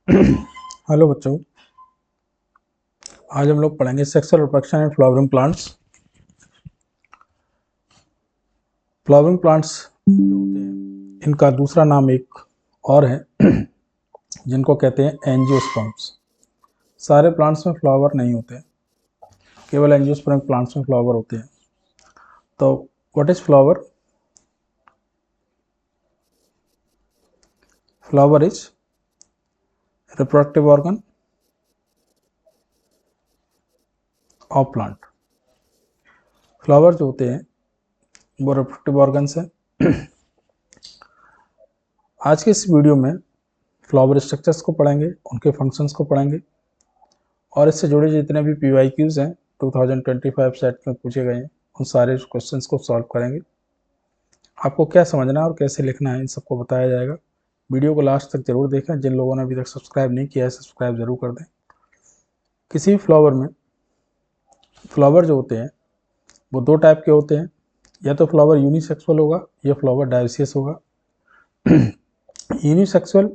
Hello बच्चों, आज हम लोग पढ़ेंगे sexual reproduction and flowering plants. Flowering plants जो होते हैं इनका दूसरा नाम एक और है जिनको कहते हैं एंजियोस्पर्म्स। सारे प्लांट्स में फ्लावर नहीं होते, केवल एंजियोस्पर्म प्लांट्स में फ्लावर होते हैं। तो what is flower? Flower is reproductive organ of plant. Flower जो होते हैं वो रिप्रोडक्टिव ऑर्गन्स हैं। आज के इस वीडियो में फ्लावर स्ट्रक्चर्स को पढ़ेंगे, उनके फंक्शंस को पढ़ेंगे और इससे जुड़े जितने भी PYQs हैं 2025 सेट में पूछे गए हैं उन सारे क्वेश्चंस को सॉल्व करेंगे। आपको क्या समझना है और कैसे लिखना है इन सबको बताया जाएगा। वीडियो को लास्ट तक जरूर देखें। जिन लोगों ने अभी तक सब्सक्राइब नहीं किया है सब्सक्राइब जरूर कर दें। किसी भी फ्लावर में फ्लावर जो होते हैं वो दो टाइप के होते हैं, या तो फ्लावर यूनिसेक्सुअल होगा या फ्लावर डायोसियस होगा। यूनिसेक्सुअल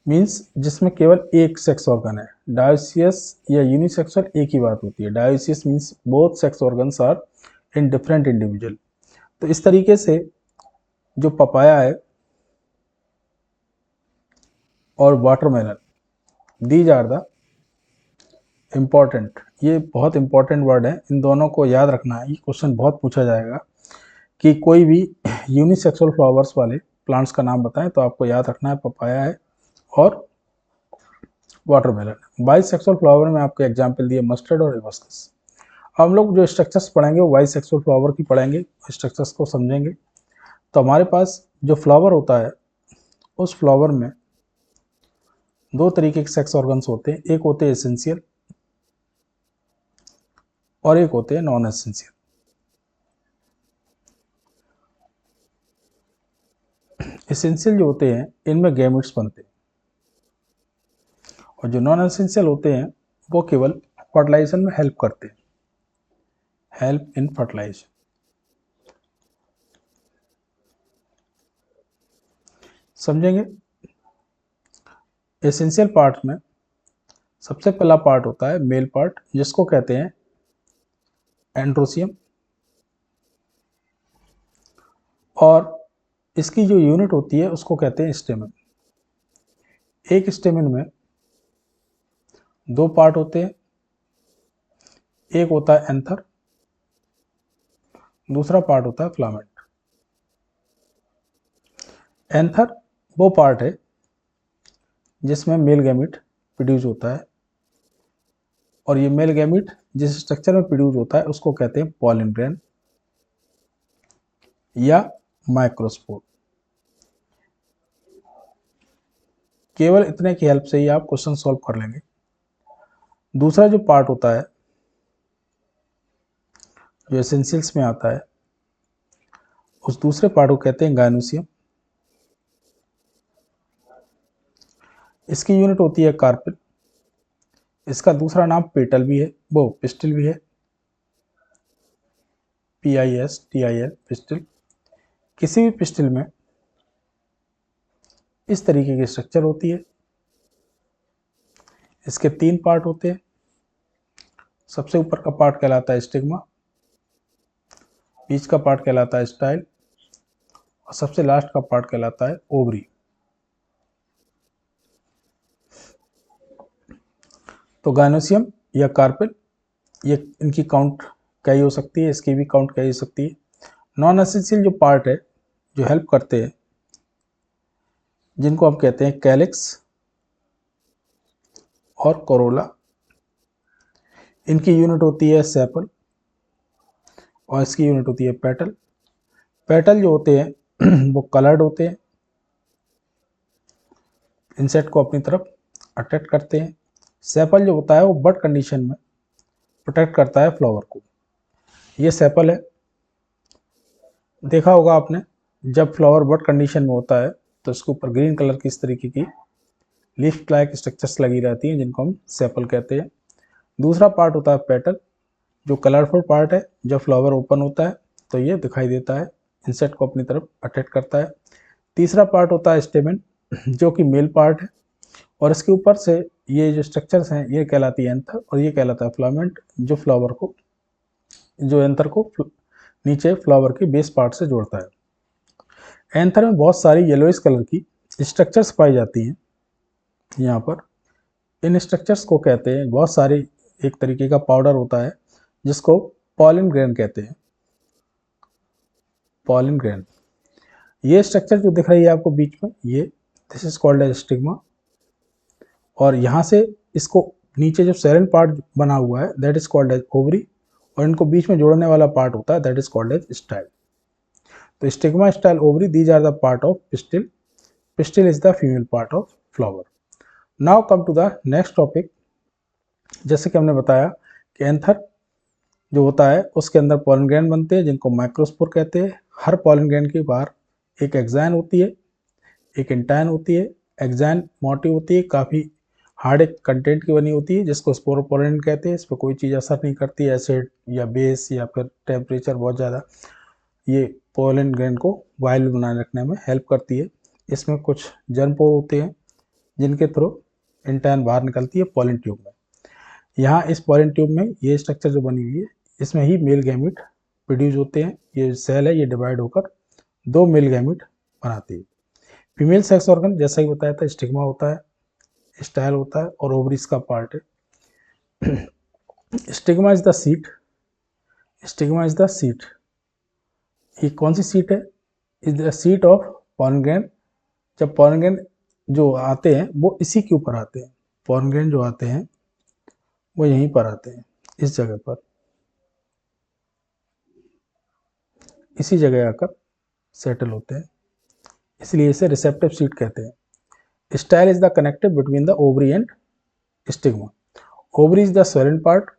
मीन्स जिसमें केवल एक सेक्स ऑर्गन है। डायोसियस या यूनिसेक्सुअल एक ही बात होती है। Dioecious means both sex organs are in different individual. तो इस तरीके से जो पपाया है और watermelon, these are the important, ये बहुत इंपॉर्टेंट वर्ड है, इन दोनों को याद रखना है। ये क्वेश्चन बहुत पूछा जाएगा कि कोई भी यूनिसेक्सुअल फ्लावर्स वाले प्लांट्स का नाम बताएं, तो आपको याद रखना है पपाया है और वाटरमेलन। बाइसेक्सुअल फ्लावर में आपके एग्जाम्पल दिए मस्टर्ड और हिबिस्कस। हम लोग जो स्ट्रक्चर्स पढ़ेंगे वो बाइसेक्सुअल फ्लावर की पढ़ेंगे, स्ट्रक्चर्स को समझेंगे। तो हमारे पास जो फ्लावर होता है उस फ्लावर में दो तरीके के सेक्स ऑर्गन्स होते हैं, एक होते हैं एसेंशियल और एक होते हैं नॉन एसेंशियल। एसेंशियल जो होते हैं इनमें गैमेट्स बनते हैं और जो नॉन एसेंशियल होते हैं वो केवल फर्टिलाइजेशन में हेल्प करते हैं, हेल्प इन फर्टिलाइजेशन। समझेंगे। एसेंशियल पार्ट में सबसे पहला पार्ट होता है मेल पार्ट, जिसको कहते हैं एंड्रोसियम, और इसकी जो यूनिट होती है उसको कहते हैं स्टेमन। एक स्टेमन में दो पार्ट होते हैं, एक होता है एंथर, दूसरा पार्ट होता है फिलामेंट। एंथर वो पार्ट है जिसमें मेल गैमीट प्रोड्यूस होता है, और ये मेल गैमीट जिस स्ट्रक्चर में प्रोड्यूस होता है उसको कहते हैं पॉलन ग्रेन या माइक्रोस्पोर। केवल इतने की हेल्प से ही आप क्वेश्चन सॉल्व कर लेंगे। दूसरा जो पार्ट होता है जो एसेंशियल्स में आता है, उस दूसरे पार्ट को कहते हैं गायनोसियम। इसकी यूनिट होती है कार्पेल। इसका दूसरा नाम पेटल भी है, वो पिस्टिल भी है, PISTIL पिस्टिल। किसी भी पिस्टिल में इस तरीके की स्ट्रक्चर होती है। इसके तीन पार्ट होते हैं। सबसे ऊपर का पार्ट कहलाता है स्टिग्मा, बीच का पार्ट कहलाता है स्टाइल और सबसे लास्ट का पार्ट कहलाता है ओवरी। तो गायनोसियम या कार्पेल, ये इनकी काउंट कई हो सकती है, इसकी भी काउंट कई हो सकती है। नॉन एसेंशियल जो पार्ट है जो हेल्प करते हैं, जिनको हम कहते हैं कैलिक्स और कोरोला, इनकी यूनिट होती है सेपल और इसकी यूनिट होती है पेटल। पेटल जो होते हैं वो कलर्ड होते हैं, इंसेक्ट को अपनी तरफ अट्रैक्ट करते हैं। सेपल जो होता है वो बड कंडीशन में प्रोटेक्ट करता है फ्लावर को। ये सेपल है। देखा होगा आपने, जब फ्लावर बड कंडीशन में होता है तो इसके ऊपर ग्रीन कलर की इस तरीके की लीफ लाइक स्ट्रक्चर्स लगी रहती हैं, जिनको हम सेपल कहते हैं। दूसरा पार्ट होता है पेटल, जो कलरफुल पार्ट है। जब फ्लावर ओपन होता है तो ये दिखाई देता है, इंसेक्ट को अपनी तरफ अट्रैक्ट करता है। तीसरा पार्ट होता है स्टेमन, जो कि मेल पार्ट है और इसके ऊपर से ये जो स्ट्रक्चर्स हैं ये कहलाती है एंथर और ये कहलाता है फिलामेंट, जो फ्लावर को, जो एंथर को नीचे फ्लावर के बेस पार्ट से जोड़ता है। एंथर में बहुत सारी येलोइश कलर की स्ट्रक्चर्स पाई जाती हैं। यहाँ पर इन स्ट्रक्चर्स को कहते हैं, बहुत सारी एक तरीके का पाउडर होता है जिसको पॉलन ग्रेन कहते हैं, पॉलन ग्रेन। ये स्ट्रक्चर जो दिख रही है आपको बीच में, ये this is called as stigma, और यहाँ से इसको नीचे जो सेरन पार्ट बना हुआ है that is called as ovary, और इनको बीच में जोड़ने वाला पार्ट होता है that is called as style. तो stigma, style, ovary, these are the part of pistil. Pistil is the female part of flower. Now come to the next topic. जैसे कि हमने बताया कि एंथर जो होता है उसके अंदर पॉलन ग्रैंड बनते हैं जिनको माइक्रोस्पोर कहते हैं। हर पॉलन ग्रैंड के बाहर एक एक्साइन होती है, एक इंटाइन होती है। एक्साइन मोटी होती है, काफ़ी हार्ड एक कंटेंट की बनी होती है जिसको स्पोरोपोलिन कहते हैं। इस पर कोई चीज़ असर नहीं करती, एसिड या बेस या फिर टेम्परेचर बहुत ज़्यादा, ये पॉलन ग्रैंड को वाइल्ड बनाए रखने में हेल्प करती है। इसमें कुछ जर्मपोर होते हैं जिनके थ्रू इंटाइन बाहर निकलती है पॉलन ट्यूब में। यहाँ इस पॉलन ट्यूब में ये स्ट्रक्चर जो बनी हुई है इसमें ही मेल गैमेट प्रोड्यूस होते हैं। ये सेल है, ये डिवाइड होकर 2 मेल गैमेट बनाती है। फीमेल सेक्स ऑर्गन जैसा ही बताया था, स्टिग्मा होता है, स्टाइल होता है और ओवरीज का पार्ट है। Stigma is the seat, stigma is the seat. ये कौन सी सीट है? Is the seat of pollen grand. जब पॉलन ग्रैंड जो आते हैं वो इसी के ऊपर आते हैं, पॉलन ग्रैंड जो आते हैं वो यहीं पर आते हैं, इस जगह पर, इसी जगह आकर सेटल होते हैं, इसलिए इसे रिसेप्टिव सीट कहते हैं। Style is the connective between the ovary and stigma. Ovary is the swollen part.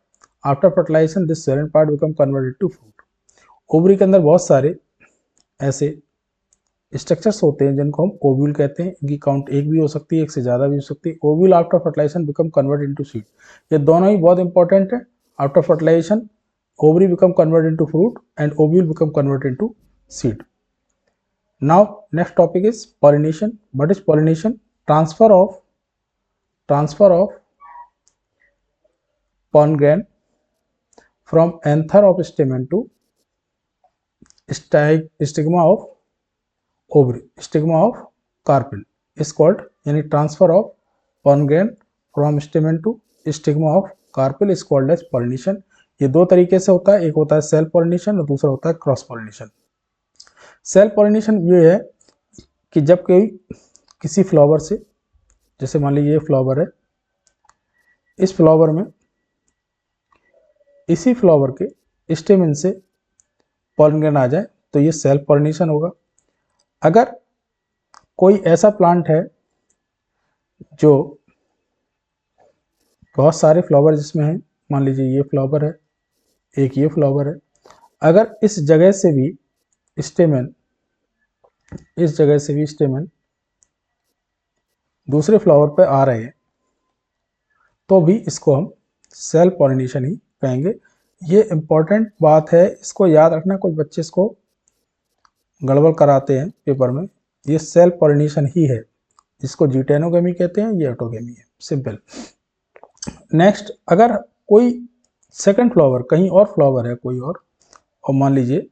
After fertilisation this swollen part become converted to fruit. Ovary के अंदर बहुत सारे ऐसे स्ट्रक्चर्स होते हैं जिनको हम ओव्यूल कहते हैं। इनकी काउंट एक भी हो सकती है, एक से ज़्यादा भी हो सकती है। Ovule after fertilization become convert into seed. ये दोनों ही बहुत इंपॉर्टेंट है। After fertilization ovary become converted into fruit and ovule become converted into seed. Now next topic is pollination. What is pollination? Transfer of pollen gland from anther of stamen to stigma of ovary, stigma of carpel is called, यानी transfer of pollen gland from stamen to stigma of carpel is called as pollination. ये दो तरीके से होता है, एक होता है सेल्फ पॉलिनेशन और दूसरा होता है क्रॉस पॉलिनेशन। सेल्फ पॉलिनेशन ये है कि जब कोई किसी फ्लावर से, जैसे मान लीजिए ये फ्लावर है, इस फ्लावर में इसी फ्लावर के स्टेमन से पॉलन ग्रेन आ जाए तो ये सेल्फ पॉलिनेशन होगा। अगर कोई ऐसा प्लांट है जो बहुत सारे फ्लावर जिसमें है, मान लीजिए ये फ्लावर है, एक ये फ्लावर है, अगर इस जगह से भी स्टेमन, इस जगह से भी स्टेमन दूसरे फ्लावर पर आ रहे हैं तो भी इसको हम सेल्फ पॉलिनेशन ही कहेंगे। ये इम्पॉर्टेंट बात है, इसको याद रखना। कुछ बच्चे इसको गड़बड़ कराते हैं पेपर में। ये सेल्फ पॉलिनेशन ही है, इसको जीटेनोगेमी कहते हैं, ये ऑटोगेमी है, सिंपल। नेक्स्ट, अगर कोई सेकंड फ्लावर, कहीं और फ्लावर है कोई और मान लीजिए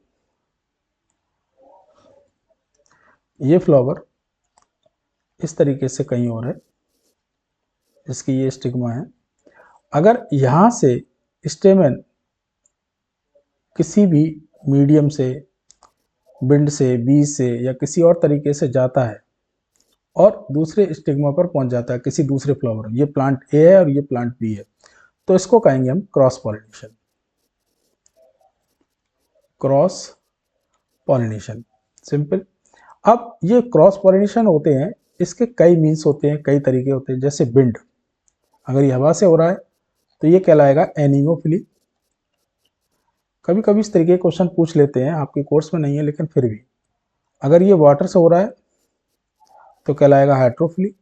ये फ्लावर इस तरीके से कहीं और है, इसकी ये स्टिग्मा है, अगर यहाँ से स्टेमन किसी भी मीडियम से, विंड से, बीज से या किसी और तरीके से जाता है और दूसरे स्टिग्मा पर पहुंच जाता है किसी दूसरे फ्लावर में, ये प्लांट ए है और ये प्लांट बी है, तो इसको कहेंगे हम cross pollination. Cross pollination, simple. अब ये क्रॉस पॉलिनेशन होते हैं, इसके कई मीन्स होते हैं, कई तरीके होते हैं। जैसे विंड, अगर ये हवा से हो रहा है तो ये कहलाएगा एनीमोफिली। कभी कभी इस तरीके के क्वेश्चन पूछ लेते हैं, आपके कोर्स में नहीं है लेकिन फिर भी। अगर ये वाटर से हो रहा है तो कहलाएगा हाइड्रोफिली।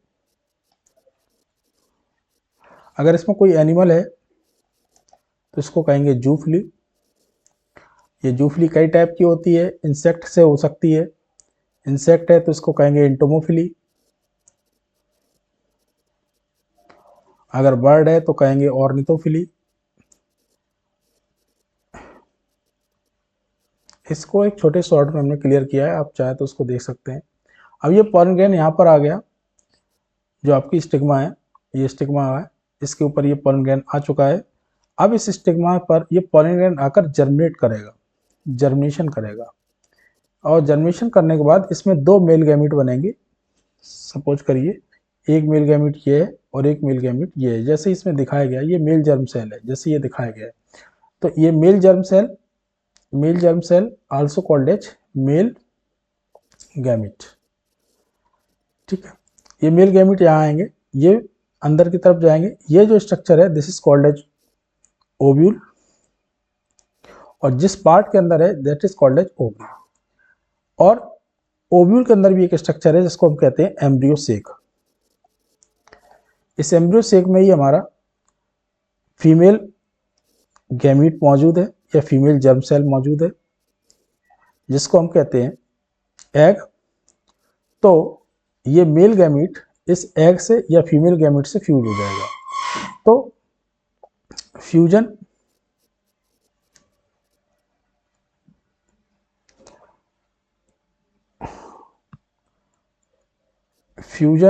अगर इसमें कोई एनिमल है तो इसको कहेंगे जूफिली। ये जूफिली कई टाइप की होती है, इंसेक्ट से हो सकती है, इंसेक्ट है तो इसको कहेंगे एंटोमोफिली। अगर बर्ड है तो कहेंगे ऑर्निथोफिली। इसको एक छोटे शॉर्ट में हमने क्लियर किया है, आप चाहे तो उसको देख सकते हैं। अब ये पॉलन ग्रेन यहाँ पर आ गया, जो आपकी स्टिग्मा है, ये स्टिग्मा है, इसके ऊपर ये पॉलन ग्रेन आ चुका है। अब इस स्टिग्मा पर ये पॉलन ग्रेन आकर जर्मिनेट करेगा, जर्मिनेशन करेगा, और जर्मिनेशन करने के बाद इसमें दो मेल गैमीट बनेंगे। सपोज करिए एक मेल गैमीट ये है और एक मेल गैमीट ये है, जैसे इसमें दिखाया गया ये मेल जर्म सेल है, जैसे ये दिखाया गया है। तो ये male germ cell also called as male gamete. ठीक है, ये मेल गैमीट यहाँ आएंगे, ये अंदर की तरफ जाएंगे। ये जो स्ट्रक्चर है this is called as ovule, और जिस पार्ट के अंदर है that is called as ovule. और ओव्यूल के अंदर भी एक स्ट्रक्चर है जिसको हम कहते हैं एम्ब्रियो सेक। इस एम्ब्रियो सेक में ही हमारा फीमेल गैमीट मौजूद है या फीमेल जर्म सेल मौजूद है, जिसको हम कहते हैं एग। तो ये मेल गैमीट इस एग से या फीमेल गैमीट से फ्यूज हो जाएगा। तो fusion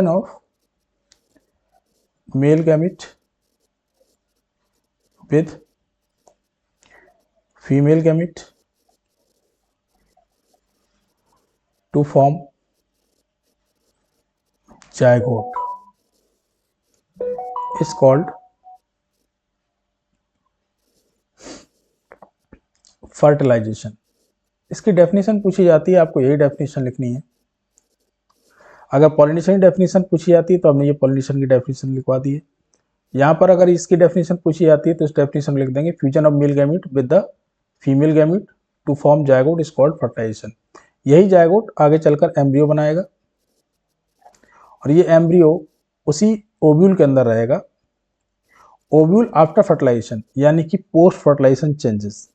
of male gamete with female gamete to form zygote is called fertilization। इसकी डेफिनेशन पूछी जाती है, आपको यही डेफिनेशन लिखनी है। अगर पॉलिनेशन की डेफिनेशन पूछी जाती है तो हमने ये पॉलिनेशन की डेफिनेशन लिखवा दी है। यहाँ पर अगर इसकी डेफिनेशन पूछी जाती है तो इस डेफिनेशन लिख देंगे fusion of male gamete with the female gamete to form zygote is called fertilization. यही जायगोट आगे चलकर एम्ब्रियो बनाएगा, और ये एम्ब्रियो उसी ओव्यूल के अंदर रहेगा। ओव्यूल आफ्टर फर्टिलाइजेशन यानी कि post fertilization changes.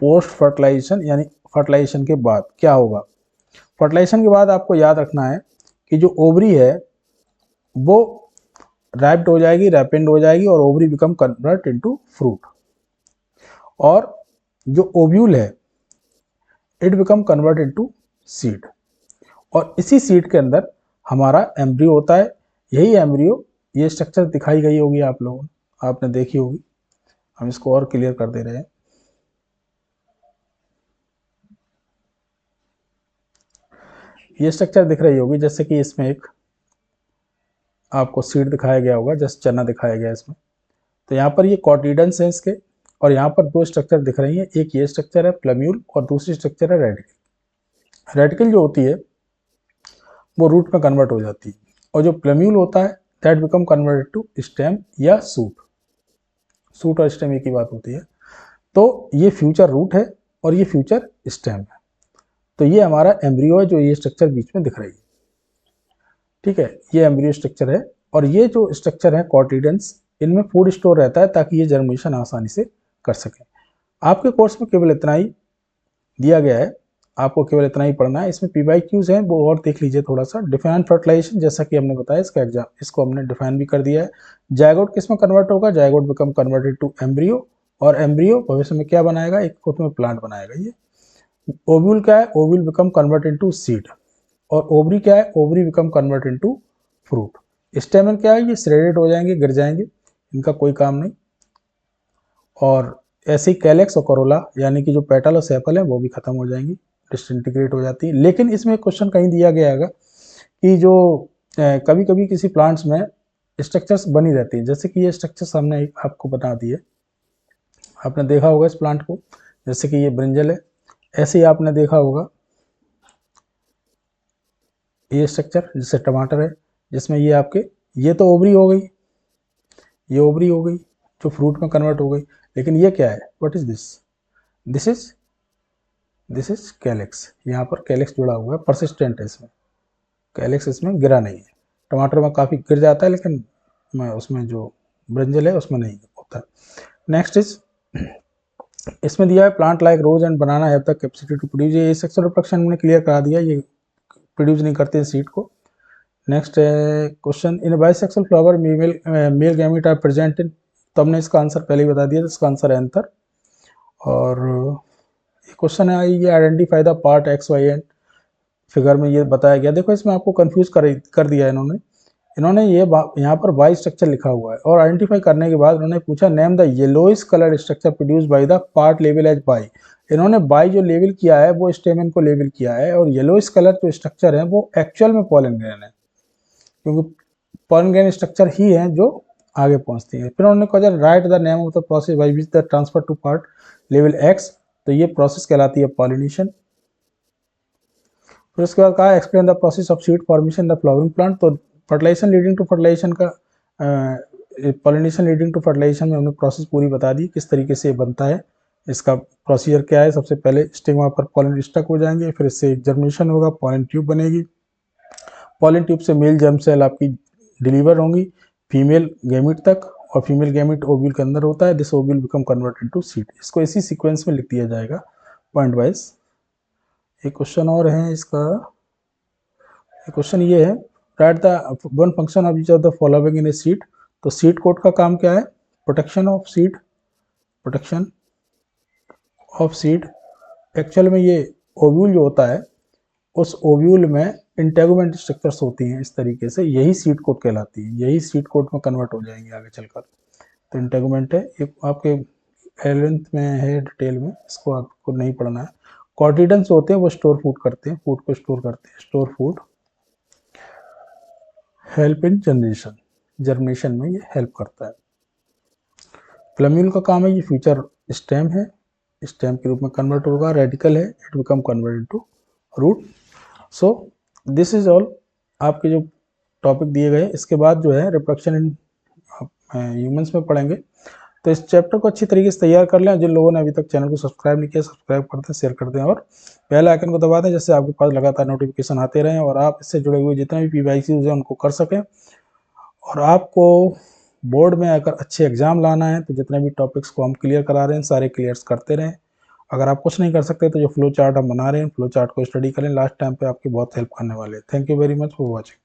Post fertilization यानी फर्टिलाइजेशन के बाद क्या होगा? फर्टिलाइजेशन के बाद आपको याद रखना है कि जो ओवरी है वो रैप्ड हो जाएगी, रैपेंड हो जाएगी, और ovary become convert into fruit. और जो ओव्यूल है it become convert into seed, और इसी सीड के अंदर हमारा एम्ब्रियो होता है। यही एम्ब्रियो, ये स्ट्रक्चर दिखाई गई होगी आप लोगों ने, आपने देखी होगी, हम इसको और क्लियर कर दे रहे हैं। ये स्ट्रक्चर दिख रही होगी, जैसे कि इसमें एक आपको सीड दिखाया गया होगा, जैसे चना दिखाया गया इसमें। तो यहाँ पर ये कॉटिडन्स हैं इसके, और यहाँ पर दो स्ट्रक्चर दिख रही हैं, एक ये स्ट्रक्चर है प्लम्यूल और दूसरी स्ट्रक्चर है रेडिकल। रेडिकल जो होती है वो रूट में कन्वर्ट हो जाती है, और जो प्लम्यूल होता है that become converted to stem या सूट। सूट और स्टेम एक ही बात होती है। तो ये फ्यूचर रूट है और ये फ्यूचर स्टेम है। तो ये हमारा एम्ब्रियो है जो ये स्ट्रक्चर बीच में दिख रही है। ठीक है, ये एम्ब्रियो स्ट्रक्चर है, और ये जो स्ट्रक्चर है कॉटिडन्स, इनमें फूड स्टोर रहता है ताकि ये जर्मिनेशन आसानी से कर सके। आपके कोर्स में केवल इतना ही दिया गया है, आपको केवल इतना ही पढ़ना है। इसमें PYQs हैं वो और देख लीजिए थोड़ा सा। डिफाइन फर्टिलाइजेशन, जैसा कि हमने बताया इसका एग्जाम, इसको हमने डिफाइन भी कर दिया है। जायगोट किस में कन्वर्ट होगा? Zygote become converted to embryo, और एम्ब्रियो भविष्य में क्या बनाएगा? एक खुद में प्लांट बनाएगा। ये ओव्यूल क्या है? Ovule become convert into seed, और ओवरी क्या है? Ovary become convert into fruit. स्टेमन क्या है? ये श्रेडेड हो जाएंगे, गिर जाएंगे, इनका कोई काम नहीं। और ऐसे ही कैलेक्स और कोरोला यानी कि जो पेटल और सेपल है वो भी खत्म हो जाएंगी, डिसइंटीग्रेट हो जाती है। लेकिन इसमें क्वेश्चन कहीं दिया गया है कि जो कभी कभी किसी प्लांट्स में स्ट्रक्चर्स बनी रहती है, जैसे कि ये स्ट्रक्चर्स हमने आपको बता दिए, आपने देखा होगा इस प्लांट को, जैसे कि ये ब्रिंजल है। ऐसे ही आपने देखा होगा ये स्ट्रक्चर जैसे टमाटर है, जिसमें ये आपके, ये तो ओवरी हो गई, ये ओवरी हो गई जो फ्रूट में कन्वर्ट हो गई। लेकिन ये क्या है? What is this? This is calyx. यहाँ पर कैलेक्स जुड़ा हुआ है, परसिस्टेंट है इसमें, कैलेक्स इसमें गिरा नहीं है। टमाटर में काफ़ी गिर जाता है, लेकिन उसमें जो ब्रिंजल है उसमें नहीं होता। नेक्स्ट इज, इसमें दिया है plant like rose and banana have the capacity to produce. ये सेक्सुअल रिप्रोडक्शन हमने क्लियर करा दिया, ये प्रोड्यूस नहीं करते सीड को। Next question, in bisexual flower male gamete are present in, तो हमने इसका आंसर पहले ही बता दिया, तो इसका आंसर है एंथर। और क्वेश्चन है ये identify the part x y and, figure में ये बताया गया। देखो इसमें आपको कंफ्यूज कर दिया है इन्होंने ये यहाँ पर वाई स्ट्रक्चर लिखा हुआ है और आइडेंटिफाई करने के बाद उन्होंने पूछा name the yellowish coloured structure produce by the part लेवल एज बाई। इन्होंने बाई जो लेवल किया है वो स्टेमन को लेवल किया है, और येलोइश कलर जो स्ट्रक्चर है वो एक्चुअल में पॉलन ग्रेन है, क्योंकि पॉलन ग्रेन स्ट्रक्चर ही है जो आगे पहुंचती है। फिर उन्होंने कहा write the name of the process by which the transfer to part लेवल एक्स, तो ये प्रोसेस कहलाती है पॉलिनेशन। फिर उसके बाद कहा explain the process of seed formation the flowering plant, तो फर्टिलाइजेशन लीडिंग टू फर्टिलाइजेशन का पॉलिनेशन लीडिंग टू फर्टिलाइजेशन में हमने प्रोसेस पूरी बता दी किस तरीके से बनता है। इसका प्रोसीजर क्या है, सबसे पहले स्टिग्मा पर पॉलन स्टक हो जाएंगे, फिर इससे जर्मिनेशन होगा, पॉलन ट्यूब बनेगी, पॉलन ट्यूब से मेल जर्म सेल आपकी डिलीवर होंगी फीमेल गैमिट तक, और फीमेल गैमिट ओव्यूल के अंदर होता है, this ovule become converted to seed. इसको इसी सीक्वेंस में लिख दिया जाएगा पॉइंट वाइज। एक क्वेश्चन और है इसका, क्वेश्चन ये है right the one function of each of the following in a seed, तो सीड कोट का काम क्या है, protection of seed, protection of seed. Actual में ये ओव्यूल जो होता है उस ओव्यूल में इंटेगुमेंट स्ट्रक्चर्स होती हैं इस तरीके से, यही सीड कोट कहलाती है, यही सीड कोट में कन्वर्ट हो जाएंगे आगे चलकर। तो इंटेगुमेंट है, ये आपके एलेंथ में है डिटेल में, इसको आपको नहीं पढ़ना है। कॉटिडन्स होते हैं वो स्टोर फूड करते हैं, फूड को स्टोर करते हैं, store food. Help in generation, germination में ये हेल्प करता है। प्लम्यूल का काम है ये फ्यूचर स्टेम है, स्टेम के रूप में कन्वर्ट होगा, रेडिकल है, it become convert into root. So this is all आपके जो टॉपिक दिए गए। इसके बाद जो है रिप्रोडक्शन इन ह्यूमंस में पढ़ेंगे, तो इस चैप्टर को अच्छी तरीके से तैयार कर लें। जिन लोगों ने अभी तक चैनल को सब्सक्राइब नहीं किया, सब्सक्राइब कर दें, शेयर कर दें और बेल आइकन को दबा दें, जिससे आपके पास लगातार नोटिफिकेशन आते रहें और आप इससे जुड़े हुए जितने भी पीवाईक्यूज हैं उनको कर सकें। और आपको बोर्ड में अगर अच्छे एग्जाम लाना है तो जितने भी टॉपिक्स को हम क्लियर करा रहे हैं सारे क्लियर्स करते रहें। अगर आप कुछ नहीं कर सकते तो जो फ्लो चार्ट हम बना रहे हैं, फ्लो चार्ट को स्टडी करें, लास्ट टाइम पे आपकी बहुत हेल्प करने वाले हैं। Thank you very much for watching.